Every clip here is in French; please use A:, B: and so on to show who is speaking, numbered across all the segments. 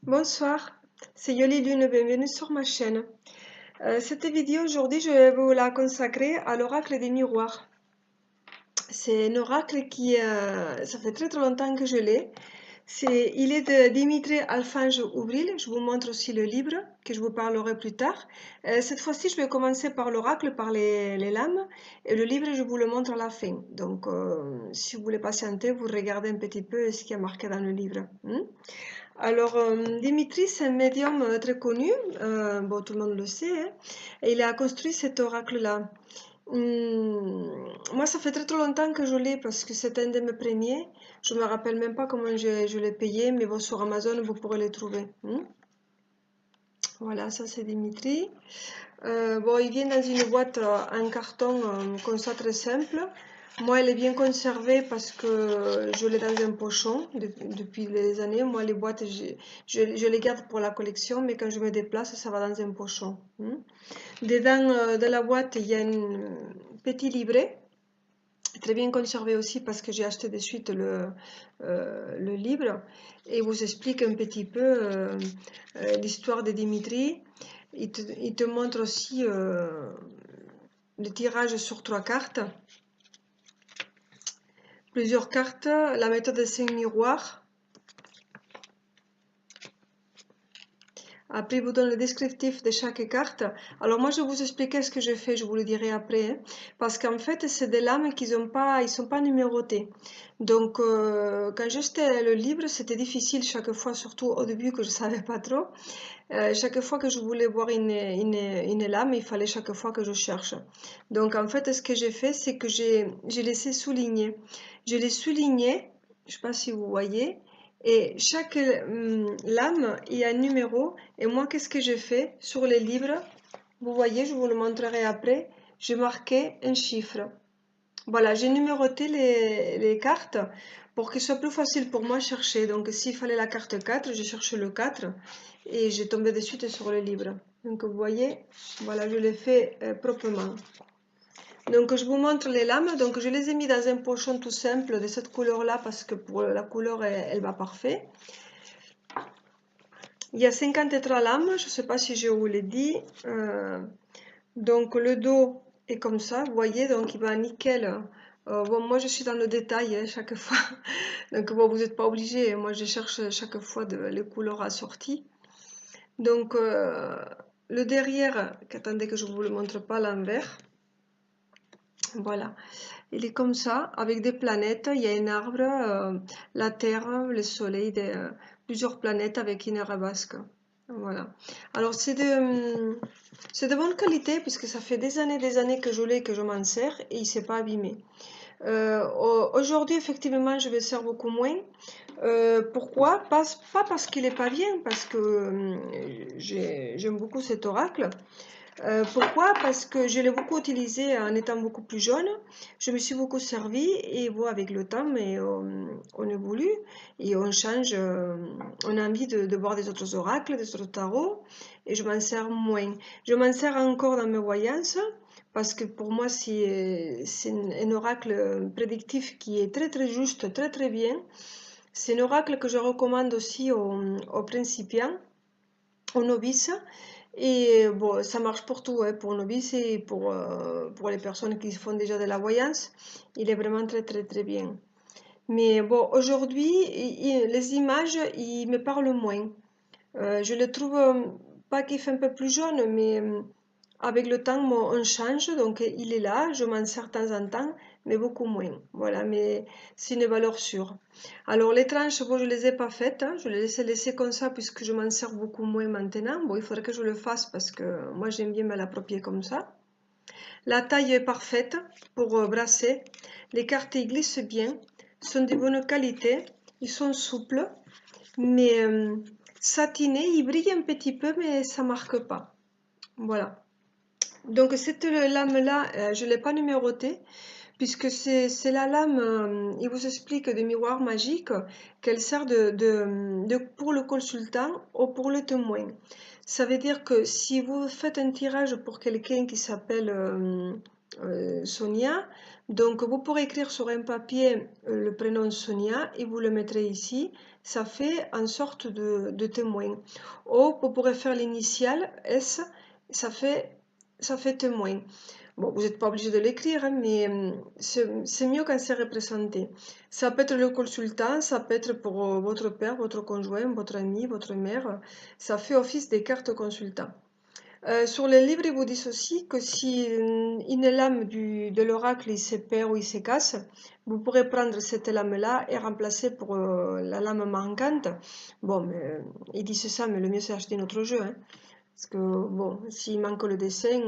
A: Bonsoir, c'est Yoli Lune, bienvenue sur ma chaîne. Cette vidéo aujourd'hui, je vais vous la consacrer à l'oracle des miroirs. C'est un oracle qui, ça fait très longtemps que je l'ai. Il est de Dimitri Alphonse Ouvril. Je vous montre aussi le livre que je vous parlerai plus tard. Cette fois-ci, je vais commencer par l'oracle, par les lames, et le livre, je vous le montre à la fin. Donc, si vous voulez patienter, vous regardez un petit peu ce qui est marqué dans le livre. Alors, Dimitri, c'est un médium très connu, bon, tout le monde le sait, hein, et il a construit cet oracle-là. Moi, ça fait très longtemps que je l'ai parce que c'est un de mes premiers. Je me rappelle même pas comment je l'ai payé, mais bon, sur Amazon, vous pourrez le trouver. Voilà, ça c'est Dimitri. Bon, il vient dans une boîte en carton comme ça, très simple. Moi, elle est bien conservée parce que je l'ai dans un pochon depuis des années. Moi, les boîtes, je les garde pour la collection, mais quand je me déplace, ça va dans un pochon. Dedans de la boîte, il y a un petit livret, très bien conservé aussi parce que j'ai acheté de suite le livre et vous explique un petit peu l'histoire de Dimitri. Il te montre aussi le tirage sur 3 cartes, plusieurs cartes, la méthode des 5 miroirs. Après, il vous donne le descriptif de chaque carte. Alors moi, je vais vous expliquer ce que je fais, je vous le dirai après. Parce qu'en fait, c'est des lames qui ne sont pas numérotées. Donc, quand j'achetais le livre, c'était difficile chaque fois, surtout au début que je ne savais pas trop. Chaque fois que je voulais voir une lame, il fallait chaque fois que je cherche. Donc, en fait, ce que j'ai fait, c'est que j'ai laissé souligner. Je l'ai souligné, je ne sais pas si vous voyez, et chaque lame, il y a un numéro. Et moi, qu'est-ce que j'ai fait sur les livres? Vous voyez, je vous le montrerai après. J'ai marqué un chiffre. Voilà, j'ai numéroté les cartes pour que ce soit plus facile pour moi de chercher. Donc, s'il fallait la carte 4, je cherchais le 4 et j'ai tombé de suite sur le livre. Donc, vous voyez, voilà, je l'ai fait proprement. Donc, je vous montre les lames. Donc, je les ai mis dans un pochon tout simple de cette couleur-là parce que pour la couleur, elle va parfait. Il y a 53 lames, je ne sais pas si je vous l'ai dit. Donc, le dos est comme ça, vous voyez, donc il va nickel. Bon, moi, je suis dans le détail hein, chaque fois. Donc, bon, vous n'êtes pas obligé. Moi, je cherche chaque fois les couleurs assorties. Donc, le derrière, attendez que je ne vous le montre pas à l'envers. Voilà, il est comme ça, avec des planètes. Il y a un arbre, la Terre, le Soleil, plusieurs planètes avec une arabesque. Voilà. Alors, c'est de bonne qualité puisque ça fait des années que je l'ai, que je m'en sers et il ne s'est pas abîmé. Aujourd'hui, effectivement, je me sers beaucoup moins. Pourquoi? Pas parce qu'il n'est pas bien, parce que j'aime beaucoup cet oracle. Pourquoi? Parce que je l'ai beaucoup utilisé en étant beaucoup plus jeune. Je me suis beaucoup servi et bon, avec le temps, mais on évolue et on change. On a envie de voir des autres oracles, des autres tarots et je m'en sers moins. Je m'en sers encore dans mes voyances parce que pour moi, c'est un oracle prédictif qui est très juste, très bien. C'est un oracle que je recommande aussi aux principiants, aux novices. Et bon, ça marche pour tout, hein, pour novices et pour les personnes qui font déjà de la voyance. Il est vraiment très bien. Mais bon, aujourd'hui, les images, ils me parlent moins. Je le trouve pas qu'il fait un peu plus jaune, mais avec le temps, on change, donc il est là, je m'en sers de temps en temps, mais beaucoup moins. Voilà, mais c'est une valeur sûre. Alors les tranches, bon, je les ai pas faites, hein, je les ai laissées comme ça puisque je m'en sers beaucoup moins maintenant. Bon, il faudrait que je le fasse parce que moi j'aime bien me l'approprier comme ça. La taille est parfaite pour brasser. Les cartes ils glissent bien, sont de bonne qualité, ils sont souples, mais satinés, ils brillent un petit peu, mais ça marque pas. Voilà. Donc cette lame-là, je ne l'ai pas numérotée, puisque c'est la lame, il vous explique des miroirs magiques, qu'elle sert pour le consultant ou pour le témoin. Ça veut dire que si vous faites un tirage pour quelqu'un qui s'appelle Sonia, Donc vous pourrez écrire sur un papier le prénom Sonia et vous le mettrez ici. Ça fait en sorte de témoin. Ou vous pourrez faire l'initiale S, ça fait témoin. Bon, vous n'êtes pas obligé de l'écrire, hein, mais c'est mieux quand c'est représenté. Ça peut être le consultant, ça peut être pour votre père, votre conjoint, votre ami, votre mère. Ça fait office des cartes consultants. Sur les livres, ils vous disent aussi que si une lame de l'oracle il se perd ou il se casse, vous pourrez prendre cette lame-là et remplacer pour la lame manquante. Bon, mais, ils disent ça, mais le mieux c'est acheter notre jeu. Hein, parce que, bon, s'il manque le dessin,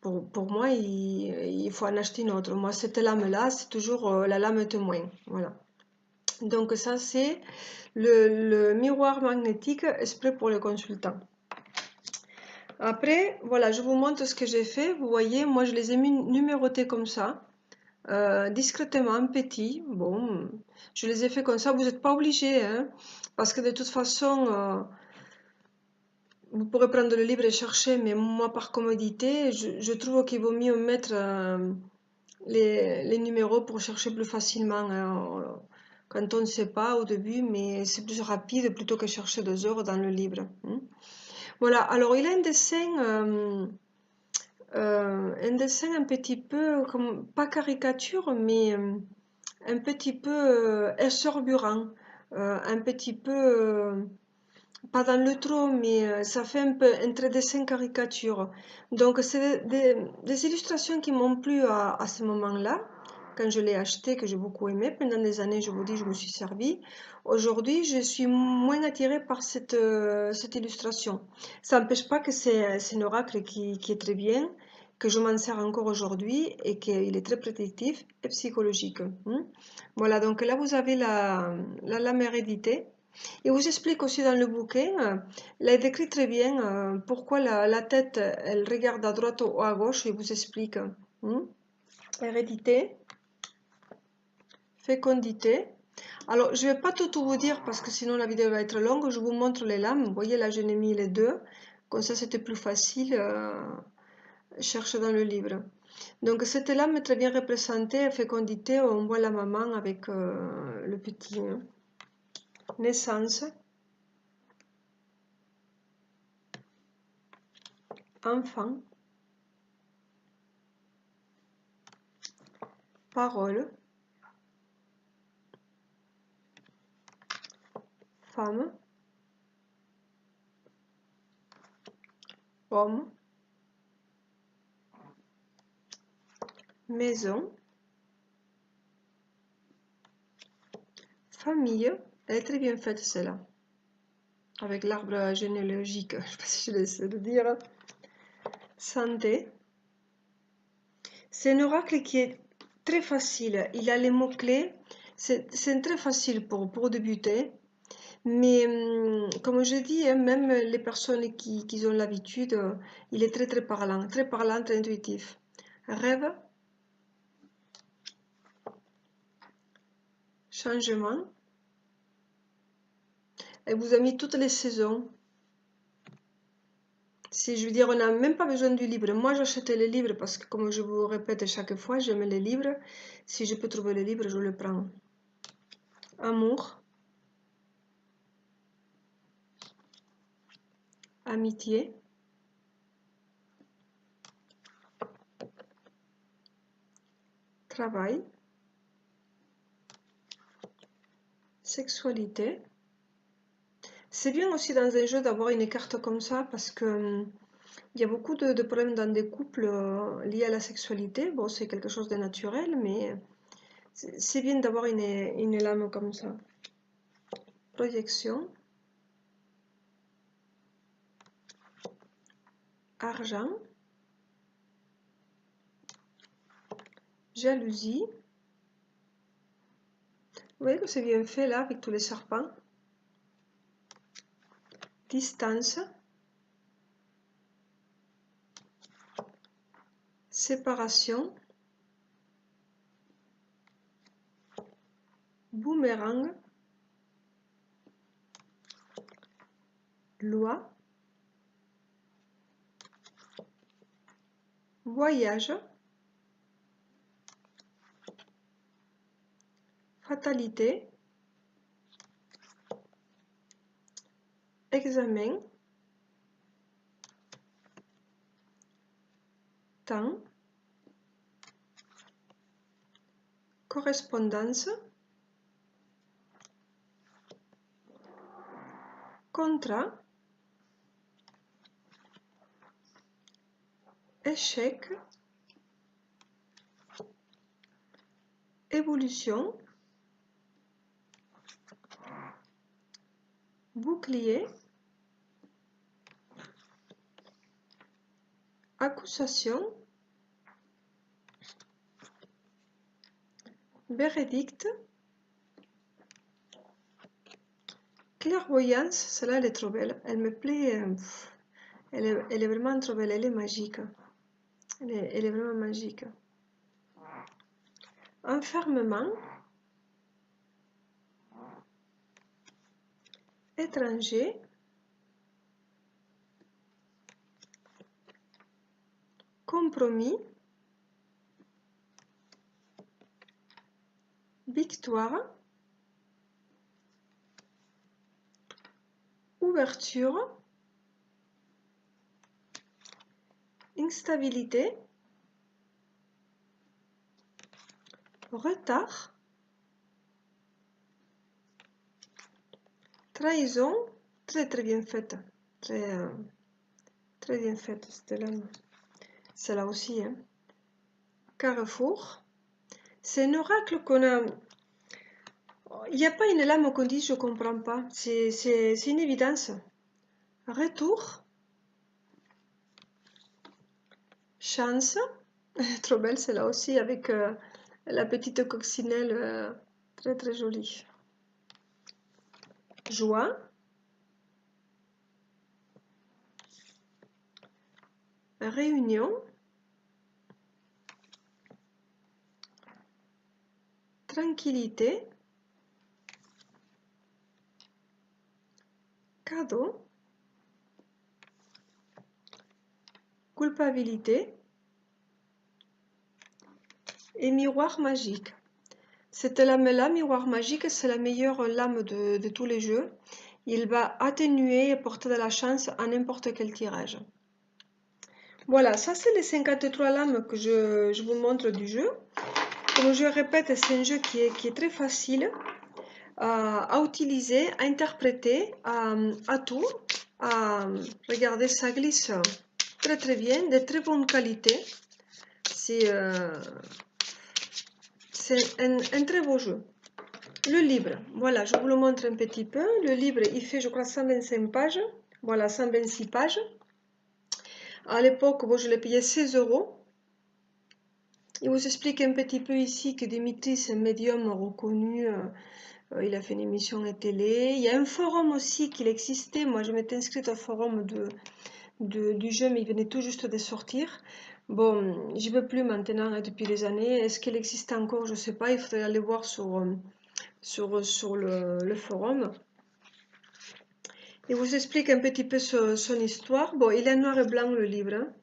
A: pour moi, il faut en acheter une autre. Moi, cette lame-là, c'est toujours la lame témoin. Voilà. Donc ça, c'est le miroir magnétique exprès pour les consultants. Après, voilà, je vous montre ce que j'ai fait. Vous voyez, moi, je les ai mis numérotés comme ça, discrètement, petits. Bon, je les ai fait comme ça. Vous n'êtes pas obligé, hein, parce que de toute façon, vous pourrez prendre le livre et chercher, mais moi, par commodité, je trouve qu'il vaut mieux mettre les numéros pour chercher plus facilement, hein, quand on ne sait pas au début, mais c'est plus rapide plutôt que chercher 2 heures dans le livre. Hein. Voilà, alors il a un dessin un petit peu, comme, pas caricature, mais un petit peu exorbitant, un petit peu, pas dans le trop, mais ça fait un peu un dessin caricature. Donc c'est des illustrations qui m'ont plu à ce moment-là, quand je l'ai acheté, que j'ai beaucoup aimé. Pendant des années, je vous dis, je me suis servi. Aujourd'hui, je suis moins attirée par cette illustration. Ça n'empêche pas que c'est un oracle qui est très bien, que je m'en sers encore aujourd'hui et qu'il est très prédictif et psychologique. Hein. Voilà, donc là, vous avez la lame hérédité. Il vous explique aussi dans le bouquin, il a décrit très bien pourquoi la tête, elle regarde à droite ou à gauche, il vous explique. Hérédité, fécondité. Alors, je ne vais pas tout vous dire parce que sinon la vidéo va être longue. Je vous montre les lames. Vous voyez, là, je n'ai mis les deux. Comme ça, c'était plus facile. Chercher dans le livre. Donc, cette lame est très bien représentée. Fécondité, on voit la maman avec le petit. Hein. Naissance. Enfant. Parole. Femme. Homme. Maison. Famille. Elle est très bien faite celle-là. Avec l'arbre généalogique. Je ne sais pas si je laisse le dire. Santé. C'est un oracle qui est très facile. Il a les mots-clés. C'est très facile pour débuter. Mais comme je dis, hein, même les personnes qui ont l'habitude, il est très parlant, très intuitif. Rêve, changement. Elle vous a mis toutes les saisons. Si je veux dire, on n'a même pas besoin du livre. Moi, j'achète les livres parce que, comme je vous répète chaque fois, j'aime les livres. Si je peux trouver les livres, je le prends. Amour. Amitié. Travail. Sexualité. C'est bien aussi dans un jeu d'avoir une carte comme ça parce que il y a beaucoup de problèmes dans des couples liés à la sexualité. Bon, c'est quelque chose de naturel, mais c'est bien d'avoir une lame comme ça. Projection. Argent. Jalousie. Vous voyez que c'est bien fait là avec tous les serpents. Distance. Séparation. Boomerang. Loi. Voyage. fatalité, examen, temps, correspondance, contrat, échec, évolution, bouclier, accusation, verdict, clairvoyance, celle-là elle est trop belle, elle me plaît, elle est vraiment trop belle, elle est magique, elle est vraiment magique. Enfermement, étranger, compromis, victoire, ouverture, instabilité, retard, trahison, très très bien faite, très bien faite cette lame, celle-là aussi, hein. Carrefour, c'est un oracle qu'on a, il n'y a pas une lame qu'on dit je ne comprends pas, c'est une évidence. Retour, chance, trop belle celle-là aussi avec la petite coccinelle, très très jolie. Joie, réunion, tranquillité, cadeau, culpabilité et miroir magique. Cette lame-là, miroir magique, c'est la meilleure lame de tous les jeux. Il va atténuer et porter de la chance à n'importe quel tirage. Voilà, ça c'est les 53 lames que je vous montre du jeu. Comme je répète, c'est un jeu qui est très facile à utiliser, à interpréter, à tout. Regardez, ça glisse très très bien, de très bonne qualité. C'est un très beau jeu. Le livre, voilà, je vous le montre un petit peu. Le livre, il fait, je crois, 125 pages. Voilà, 126 pages. À l'époque, bon, je l'ai payé 16 €. Il vous explique un petit peu ici que Dimitri, c'est un médium reconnu. Il a fait une émission à télé. Il y a un forum aussi qui existait. Moi, je m'étais inscrite au forum du jeu, mais il venait tout juste de sortir. Bon, j'y veux plus maintenant depuis des années. Est-ce qu'il existe encore? Je ne sais pas. Il faudrait aller voir sur le forum. Il vous explique un petit peu son histoire. Bon, il est noir et blanc le livre. Hein.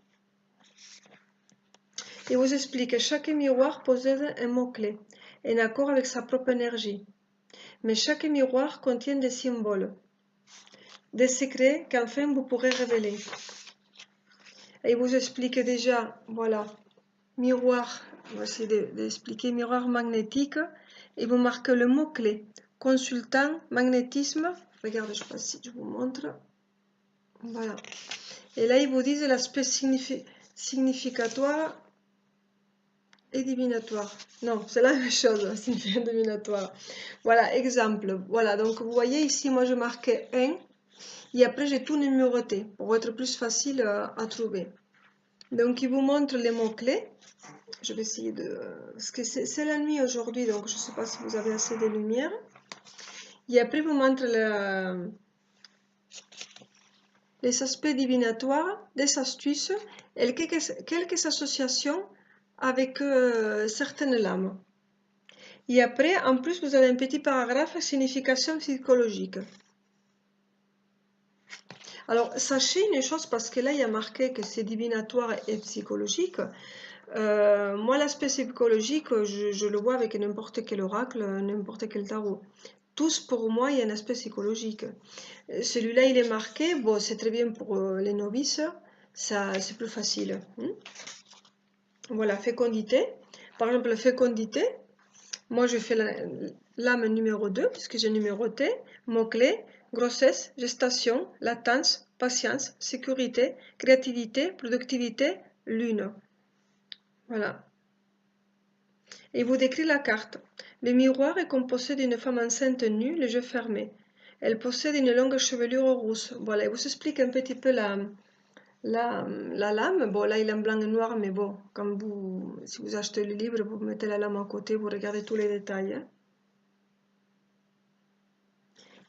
A: Il vous explique que chaque miroir possède un mot-clé, en accord avec sa propre énergie. Mais chaque miroir contient des symboles, des secrets qu'enfin vous pourrez révéler. Et il vous explique déjà, voilà, miroir, on va essayer d'expliquer, miroir magnétique, et vous marquez le mot-clé, consultant, magnétisme, regardez, je sais pas si je vous montre, voilà. Et là, ils vous disent l'aspect significatoire et divinatoire. Non, c'est la même chose, significatoire et divinatoire. Voilà, exemple. Voilà, donc vous voyez ici, moi je marquais 1 et après j'ai tout numéroté pour être plus facile à trouver. Donc il vous montre les mots-clés. Je vais essayer de... Parce que c'est la nuit aujourd'hui, donc je ne sais pas si vous avez assez de lumière. Et après il vous montre les aspects divinatoires, des astuces et quelques associations avec certaines lames. Et après, en plus, vous avez un petit paragraphe signification psychologique. Alors, sachez une chose, parce que là, il y a marqué que c'est divinatoire et psychologique. Moi, l'aspect psychologique, je le vois avec n'importe quel oracle, n'importe quel tarot. Tous, pour moi, il y a un aspect psychologique. Celui-là, il est marqué. Bon, c'est très bien pour les novices. Ça, c'est plus facile. Voilà, fécondité. Par exemple, la fécondité, moi, je fais l'âme numéro 2, puisque j'ai numéroté. Mots-clés, grossesse, gestation, latence, patience, sécurité, créativité, productivité, lune. Voilà. Et vous décrit la carte. Le miroir est composé d'une femme enceinte nue, les yeux fermés. Elle possède une longue chevelure rousse. Voilà, il vous explique un petit peu la lame. Bon, là, il est en blanc et noir, mais bon, si vous achetez le livre, vous mettez la lame à côté, vous regardez tous les détails. Hein.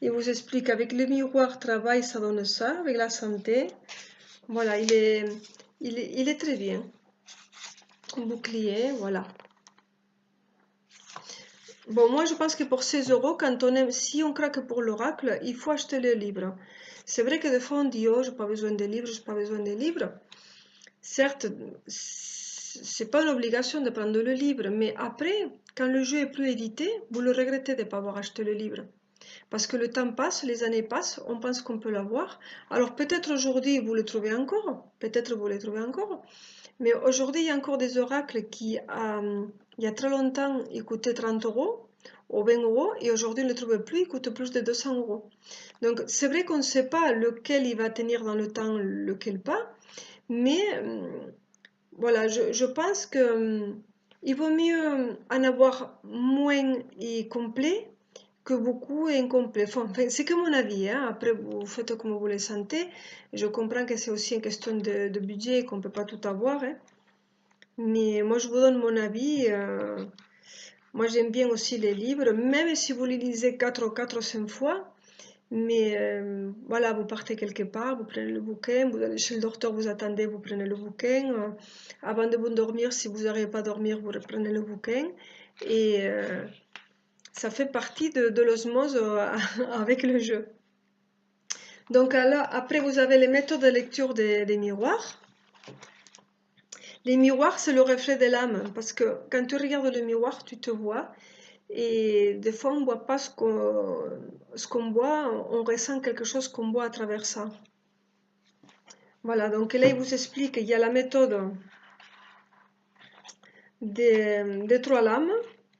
A: Il vous explique avec le miroir, travail, ça donne ça, avec la santé. Voilà, il est très bien. Bouclier, voilà. Bon, moi, je pense que pour 16 euros, si on craque pour l'oracle, il faut acheter le livre. C'est vrai que des fois, on dit, oh, j'ai pas besoin de livres, j'ai pas besoin de livres. Certes, c'est pas une obligation de prendre le livre, mais après, quand le jeu est plus édité, vous le regrettez de ne pas avoir acheté le livre. Parce que le temps passe, les années passent, on pense qu'on peut l'avoir. Alors peut-être aujourd'hui, vous le trouvez encore, peut-être vous le trouvez encore, mais aujourd'hui, il y a encore des oracles qui, il y a très longtemps, ils coûtaient 30 euros ou 20 euros, et aujourd'hui, on ne les trouve plus, ils coûtent plus de 200 euros. Donc, c'est vrai qu'on ne sait pas lequel il va tenir dans le temps, lequel pas, mais voilà, je pense que il vaut mieux en avoir moins et complet que beaucoup et incomplet. Enfin, c'est que mon avis, hein. Après, vous faites comme vous le sentez. Je comprends que c'est aussi une question de budget et qu'on ne peut pas tout avoir, hein. Mais moi, je vous donne mon avis. Moi, j'aime bien aussi les livres, même si vous les lisez 4 ou 5 fois. Mais voilà, vous partez quelque part, vous prenez le bouquin, vous allez chez le docteur, vous attendez, vous prenez le bouquin. Avant de vous dormir, si vous n'arrivez pas à dormir, vous reprenez le bouquin. Et ça fait partie de l'osmose avec le jeu. Donc alors, après, vous avez les méthodes de lecture des miroirs. Les miroirs, c'est le reflet de l'âme, parce que quand tu regardes le miroir, tu te vois, et des fois, on ne voit pas ce qu'on voit, on ressent quelque chose qu'on voit à travers ça. Voilà, donc là, il vous explique qu'il y a la méthode des 3 lames.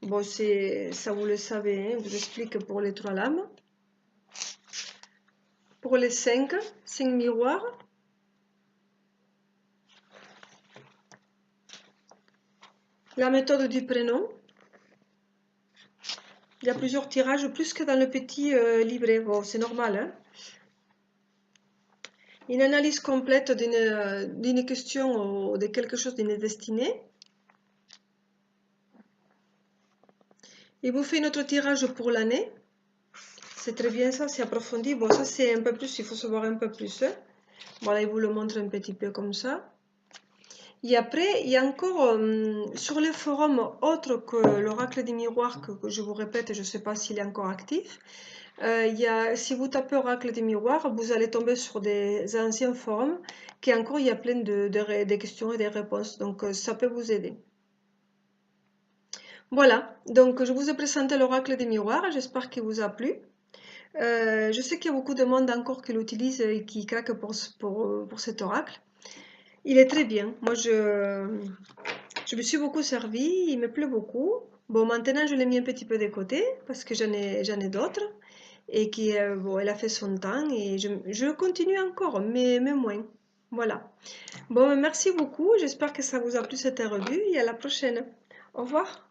A: Bon, ça vous le savez, hein, il vous explique pour les 3 lames. Pour les 5 miroirs. La méthode du prénom. Il y a plusieurs tirages, plus que dans le petit livret. Bon, c'est normal. Hein. Une analyse complète d'une question ou de quelque chose d'une destinée. Il vous fait notre tirage pour l'année. C'est très bien ça, c'est approfondi. Bon, ça c'est un peu plus, il faut savoir un peu plus. Hein. Voilà, il vous le montre un petit peu comme ça. Et après, il y a encore sur les forums autres que l'oracle des miroirs, que je vous répète, je ne sais pas s'il est encore actif. Si vous tapez oracle des miroirs, vous allez tomber sur des anciens forums qui encore, il y a plein de questions et des réponses. Donc, ça peut vous aider. Voilà, donc je vous ai présenté l'oracle des miroirs, j'espère qu'il vous a plu. Je sais qu'il y a beaucoup de monde encore qui l'utilise et qui craque pour cet oracle. Il est très bien. Moi, je me suis beaucoup servi. Il me plaît beaucoup. Bon, maintenant, je l'ai mis un petit peu de côté parce que j'en ai d'autres. Et qui, bon, elle a fait son temps et je continue encore, mais moins. Voilà. Bon, merci beaucoup. J'espère que ça vous a plu cette revue et à la prochaine. Au revoir.